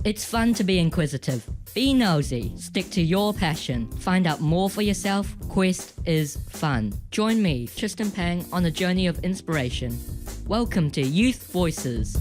It's fun to be inquisitive. Be nosy. Stick to your passion. Find out more for yourself. Quest is fun. Join me, Tristan Pang, on a journey of inspiration. Welcome to Youth Voices.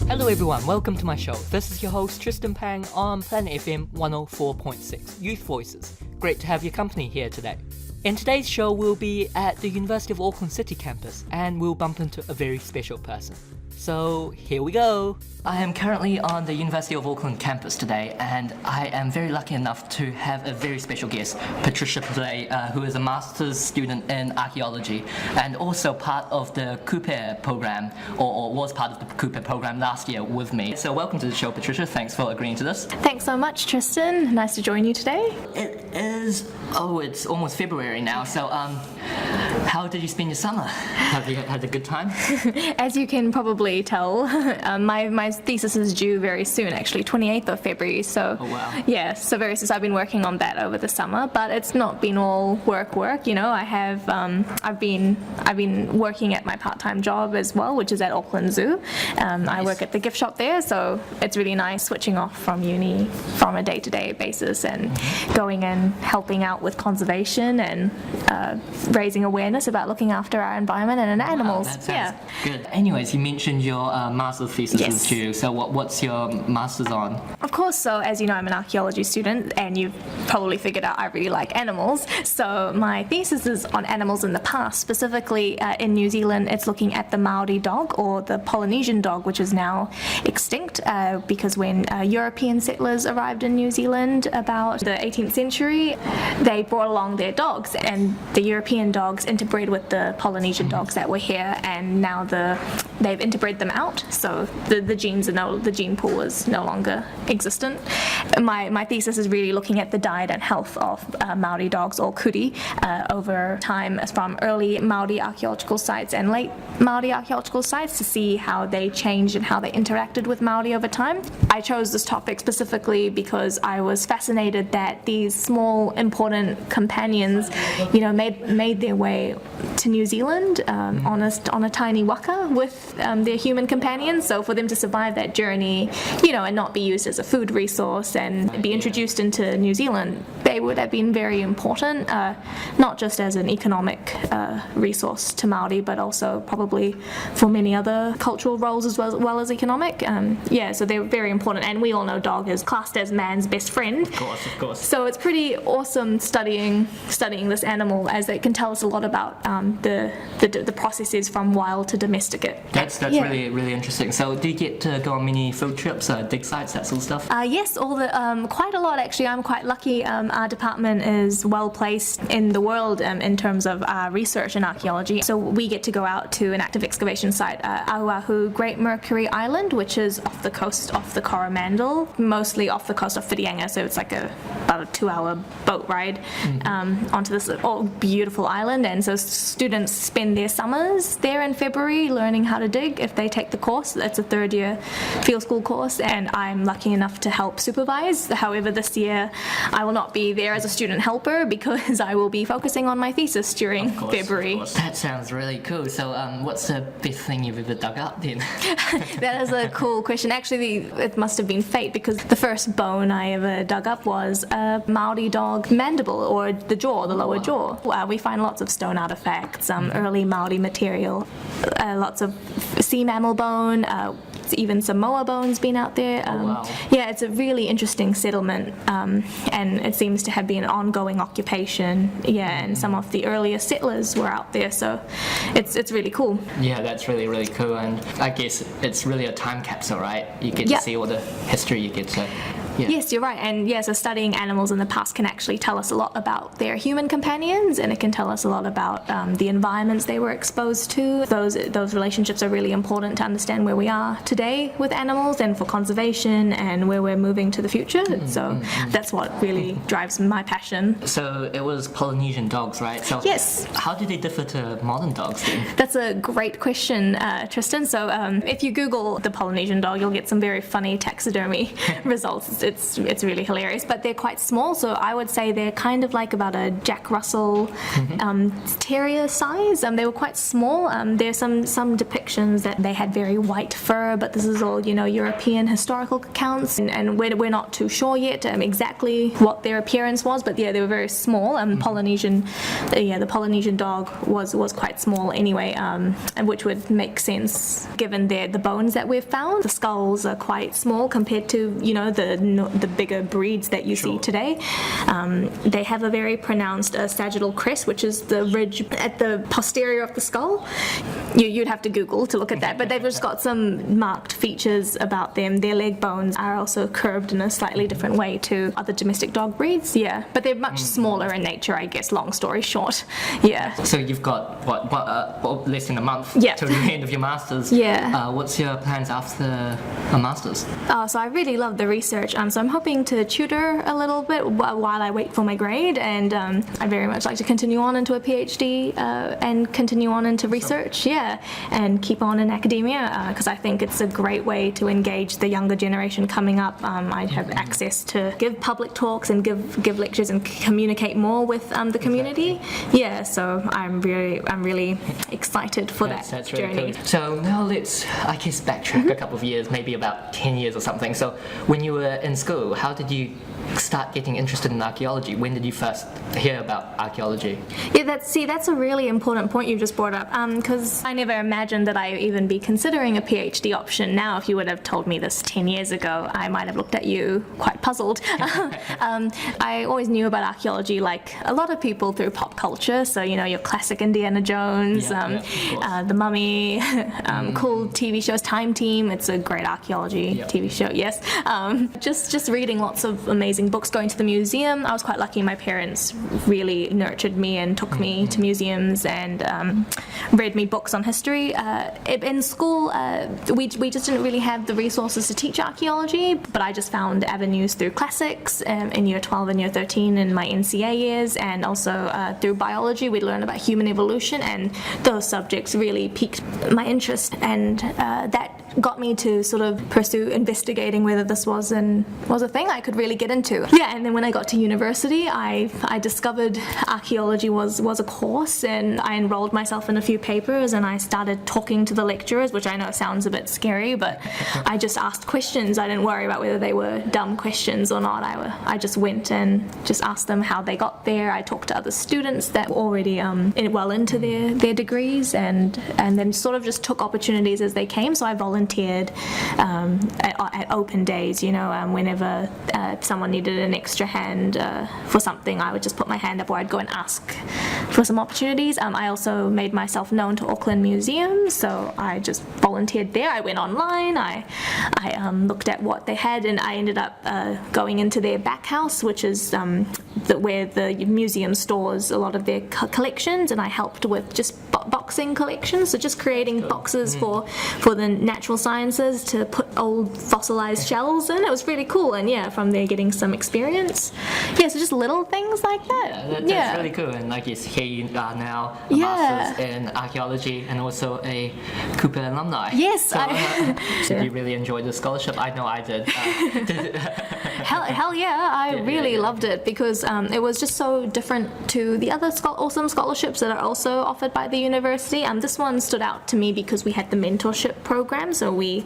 Hello everyone, welcome to my show. This is your host Tristan Pang on Planet FM 104.6, Youth Voices. Great to have your company here today. In today's show, we'll be at the University of Auckland City campus and we'll bump into a very special person. So here we go. I am currently on the University of Auckland campus today, and I am very lucky enough to have a very special guest, Patricia Pillay, who is a master's student in Archaeology and also part of the Kupe program, or was part of the Kupe program last year with me. So welcome to the show, Patricia. Thanks for agreeing to this. Thanks so much, Tristan. Nice to join you today. It is, it's almost February now, so how did you spend your summer? Have you had a good time? As you can probably tell, my thesis is due very soon, actually, 28th of February. So, oh, wow. Yeah, so very soon. I've been working on that over the summer, but it's not been all work. You know, I've been working at my part-time job as well, which is at Auckland Zoo. Nice. I work at the gift shop there, so it's really nice switching off from uni from a day-to-day basis and going and helping out with conservation and raising awareness about looking after our environment and animals. That sounds good. Anyways, you mentioned your master's thesis is due. So what's your master's on? Of course, so as you know, I'm an archaeology student, and you've probably figured out I really like animals. So my thesis is on animals in the past. Specifically in New Zealand, it's looking at the Maori dog, or the Polynesian dog, which is now extinct because when European settlers arrived in New Zealand about the 18th century, they brought along their dogs, and the European dogs interbred with the Polynesian dogs that were here, and now they've interbred them out, so the gene pool is no longer existent. My thesis is really looking at the diet and health of Maori dogs, or kuri, over time from early Maori archaeological sites and late Maori archaeological sites to see how they changed and how they interacted with Maori over time. I chose this topic specifically because I was fascinated that these small, important companions, you know, made their way to New Zealand on a tiny waka with their human companions. So for them to survive that journey, you know, and not be used as a food resource and be introduced into New Zealand, they would have been very important, not just as an economic resource to Maori, but also probably for many other cultural roles as well as economic. So they were very important, and we all know dog is classed as man's best friend. Of course. So it's pretty awesome studying this animal, as it can tell us a lot about the processes from wild to domesticate. That's really, really interesting. So do you get to go on many field trips, dig sites, that sort of stuff? Yes, quite a lot actually. I'm quite lucky. Our department is well placed in the world in terms of research in archaeology. So we get to go out to an active excavation site, Oahu Great Mercury Island, which is off the coast of the Coromandel, mostly off the coast of Whitianga. So it's like about a 2-hour boat ride onto this beautiful island. And so students spend their summers there in February learning how to dig if they take the course. That's a third-year field school course, and I'm lucky enough to help supervise. However, this year I will not be there as a student helper because I will be focusing on my thesis during February. That sounds really cool. So what's the best thing you've ever dug up then? That is a cool question. Actually, it must have been fate, because the first bone I ever dug up was a Maori dog mandible, or the jaw, the lower jaw. We find lots of stone artifacts, early Maori material, lots of sea mammal bone, even some moa bones been out there. Yeah, it's a really interesting settlement, and it seems to have been an ongoing occupation. Yeah, and some of the earliest settlers were out there, so it's really cool. Yeah, that's really, really cool, and I guess it's really a time capsule, right? You get to see all the history, you get to... Yeah. Yes, you're right. And so studying animals in the past can actually tell us a lot about their human companions, and it can tell us a lot about the environments they were exposed to. Those relationships are really important to understand where we are today with animals and for conservation and where we're moving to the future. So that's what really drives my passion. So it was Polynesian dogs, right? So yes. How do they differ to modern dogs then? That's a great question, Tristan. So if you Google the Polynesian dog, you'll get some very funny taxidermy results. it's really hilarious. But they're quite small, so I would say they're kind of like about a Jack Russell terrier size. They were quite small. There's some depictions that they had very white fur, but this is all European historical accounts, and we're not too sure yet exactly what their appearance was. But yeah, they were very small. Polynesian, the Polynesian dog was quite small anyway, and which would make sense given the bones that we've found. The skulls are quite small compared to the bigger breeds that you see today. They have a very pronounced sagittal crest, which is the ridge at the posterior of the skull. You'd have to Google to look at that, but they've just got some marked features about them. Their leg bones are also curved in a slightly different way to other domestic dog breeds. Yeah, but they're much smaller in nature, I guess. Long story short, yeah. So you've got less than a month Yeah. till the end of your masters. Yeah. What's your plans after a masters? So I really love the research. So I'm hoping to tutor a little bit while I wait for my grade, and I very much like to continue on into a PhD and continue on into research. Yeah, and keep on in academia because I think it's a great way to engage the younger generation coming up. I have access to give public talks and give lectures and communicate more with the community. Yeah, so I'm really excited for that That's journey. really cool. So now let's, I guess, backtrack a couple of years, maybe about 10 years or something. So when you were in school, how did you start getting interested in archaeology? When did you first hear about archaeology? Yeah, that's a really important point you just brought up, because I never imagined that I'd even be considering a PhD option. Now, if you would have told me this 10 years ago, I might have looked at you quite puzzled. I always knew about archaeology like a lot of people through pop culture, so your classic Indiana Jones, The Mummy, cool TV shows, Time Team, it's a great archaeology TV show, yes. Just reading lots of amazing books, going to the museum. I was quite lucky. My parents really nurtured me and took me to museums and read me books on history. In school, we just didn't really have the resources to teach archaeology, but I just found avenues through classics in year 12 and year 13 in my NCA years, and also through biology. We'd learn about human evolution, and those subjects really piqued my interest, and that got me to sort of pursue investigating whether this was a thing I could really get into. Yeah, and then when I got to university, I discovered archaeology was a course, and I enrolled myself in a few papers, and I started talking to the lecturers, which I know sounds a bit scary, but I just asked questions. I didn't worry about whether they were dumb questions or not. I just went and just asked them how they got there. I talked to other students that were already well into their degrees, and then sort of just took opportunities as they came. So I volunteered at open days, whenever someone needed an extra hand for something, I would just put my hand up, or I'd go and ask for some opportunities. I also made myself known to Auckland museums, so I just volunteered there. I went online, I looked at what they had, and I ended up going into their back house, which is where the museum stores a lot of their collections, and I helped with just boxing collections, so just creating boxes for the natural sciences to put old fossilized shells in. It was really cool, and yeah, from there getting some experience. Yeah, so just little things like that. That's really cool. And like here you are now, a master's in archaeology and also a Kupe alumni. Yes. So did you really enjoy the scholarship? I know I did. Hell yeah, I really loved it, because it was just so different to the other awesome scholarships that are also offered by the university. This one stood out to me because we had the mentorship program, so we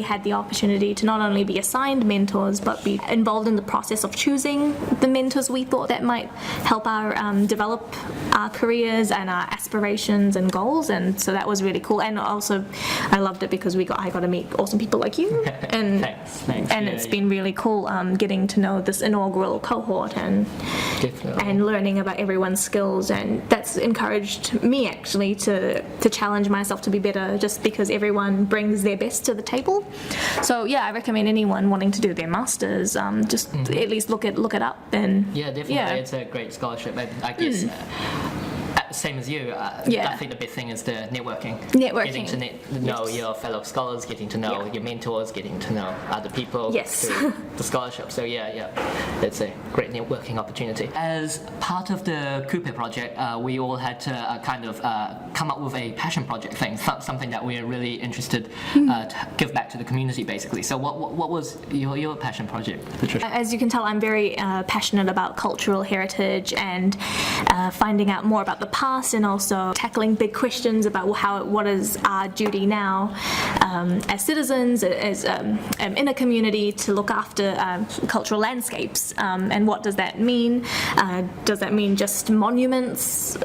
had the opportunity to not only be assigned mentors, but be involved in the process of choosing the mentors we thought that might help our develop our careers and our aspirations and goals, and so that was really cool. And also I loved it because I got to meet awesome people like you, and thanks. And it's been really cool getting to know this inaugural cohort and learning about everyone's skills, and that's encouraged me actually to challenge myself to be better, just because everyone brings their best to the table. So yeah, I recommend anyone wanting to do their masters just at least look it up. And definitely, it's a great scholarship. I guess same as you. Yeah. I think the big thing is the networking. Networking. Getting to know Yes. your fellow scholars, getting to know your mentors, getting to know other people Yes. through the scholarship. So it's a great networking opportunity. As part of the Kupe project, we all had to kind of come up with a passion project thing, something that we're really interested to give back to the community, basically. So what was your passion project, Patricia? As you can tell, I'm very passionate about cultural heritage and finding out more about the past, and also tackling big questions about what is our duty now as citizens, as in a community, to look after cultural landscapes, and what does that mean? Does that mean just monuments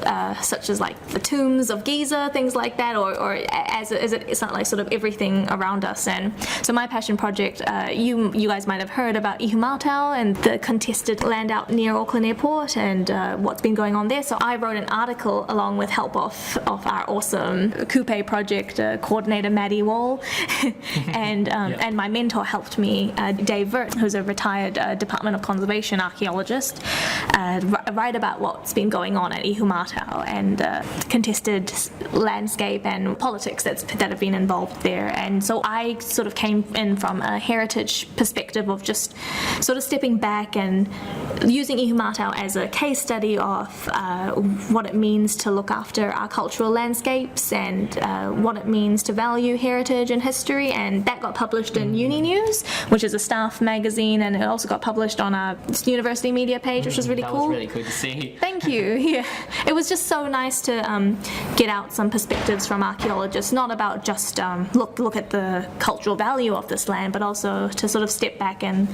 such as like the tombs of Giza, things like that, or it's not like sort of everything around us? And so my passion project, you guys might have heard about Ihumātao and the contested land out near Auckland Airport and what's been going on there. So I wrote an article along with help of our awesome Kupe project coordinator Maddie Wall, and my mentor helped me, Dave Vert, who's a retired Department of Conservation archaeologist, write about what's been going on at Ihumātao and contested landscape and politics that have been involved there. And so I sort of came in from a heritage perspective of just sort of stepping back and using Ihumātao as a case study of what it means to look after our cultural landscapes and what it means to value heritage and history. And that got published in Uni News, which is a staff magazine, and it also got published on our university media page, which was really cool. That was really cool to see. Thank you. Yeah, it was just so nice to get out some perspectives from archaeologists, not about just look at the cultural value of this land, but also to sort of step back and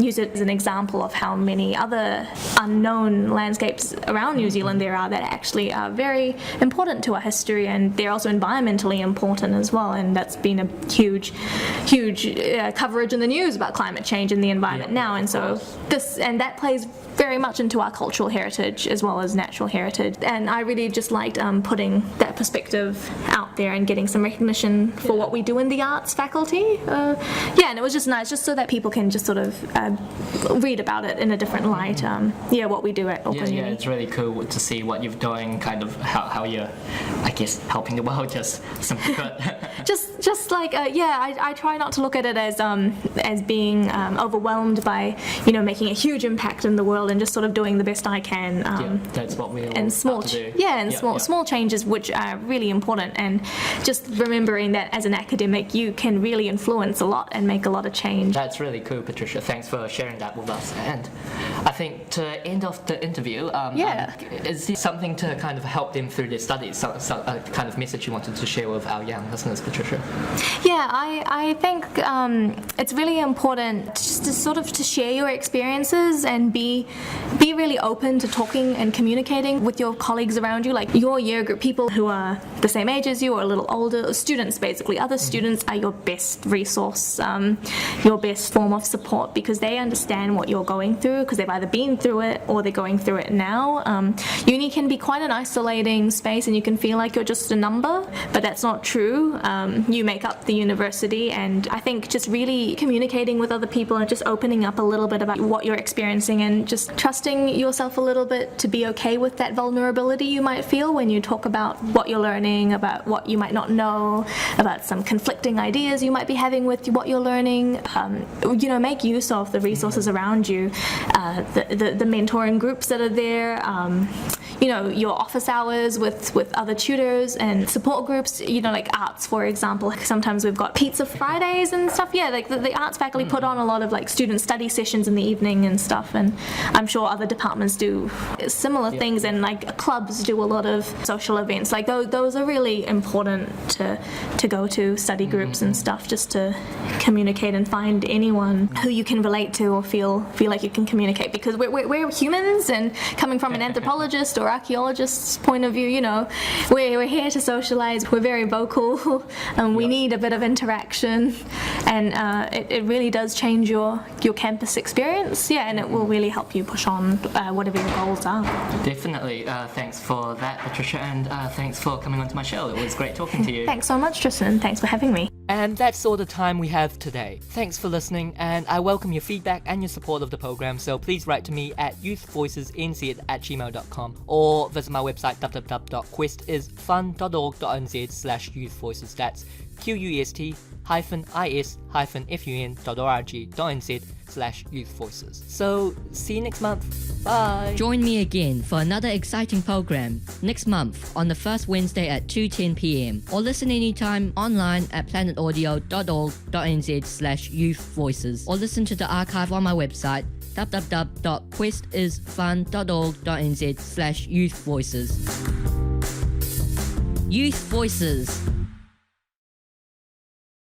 use it as an example of how many other unknown landscapes around New Zealand there are that actually are very important to our history, and they're also environmentally important as well. And that's been a huge coverage in the news about climate change and the environment now. And so that plays very much into our cultural heritage as well as natural heritage. And I really just liked putting that perspective out there and getting some recognition for what we do in the arts faculty. And it was just nice, just so that people can just sort of read about it in a different light. What we do at Auckland Uni. It's really cool to see what you're doing, kind of how you're, I guess, helping the world just simply put. just like I try not to look at it as being overwhelmed by making a huge impact in the world, and just sort of doing the best I can. That's what we all and small have to do. Small changes which are really important, and just remembering that as an academic you can really influence a lot and make a lot of change. That's really cool, Patricia. Thanks for sharing that with us. And I think to end off the interview, is there something to kind of help them through their studies? A kind of message you wanted to share with our young listeners, Patricia? Yeah, I think it's really important just to sort of to share your experiences and be really open to talking and communicating with your colleagues around you, like your year group, people who are the same age as you or a little older, students basically. Other students are your best resource, your best form of support, because they understand what you're going through, because they've either been through it or they're going through it now. Uni can be quite an isolating space, and you can feel like you're just a number, but that's not true. You make up the university, and I think just really communicating with other people and just opening up a little bit about what you're experiencing, and just trusting yourself a little bit to be okay with that vulnerability you might feel when you talk about what you're learning, about what you might not know, about some conflicting ideas you might be having with what you're learning. Make use of the resources around you, the mentoring groups that are there, your office hours with other tutors and support groups, like arts, for example. Like sometimes we've got pizza Fridays and stuff. Like the arts faculty put on a lot of like student study sessions in the evening and stuff, and I'm sure other departments do similar things, and like clubs do a lot of social events. Like those are really important to go to, study groups and stuff, just to communicate and find anyone who you can relate to or feel like you can communicate, because we're humans, and coming from an anthropologist or archaeologist's point of view, we're here to socialize. We're very vocal, and we need a bit of interaction, and it really does change your campus experience, and it will really help you push on whatever your goals are. Definitely. Thanks for that, Patricia, and thanks for coming onto my show. It was great talking to you. Thanks so much, Tristan. Thanks for having me. And that's all the time we have today. Thanks for listening, and I welcome your feedback and your support of the program, so please write to me at youthvoicesnz@gmail.com or visit my website www.questisfun.org.nz/youthvoices. That's quest-is-fun.org.nz/youthvoices. So, see you next month. Bye! Join me again for another exciting program next month on the first Wednesday at 2:10 p.m. or listen anytime online at planetaudio.org.nz/youthvoices or listen to the archive on my website www.questisfun.org.nz/youthvoices. Youth Voices.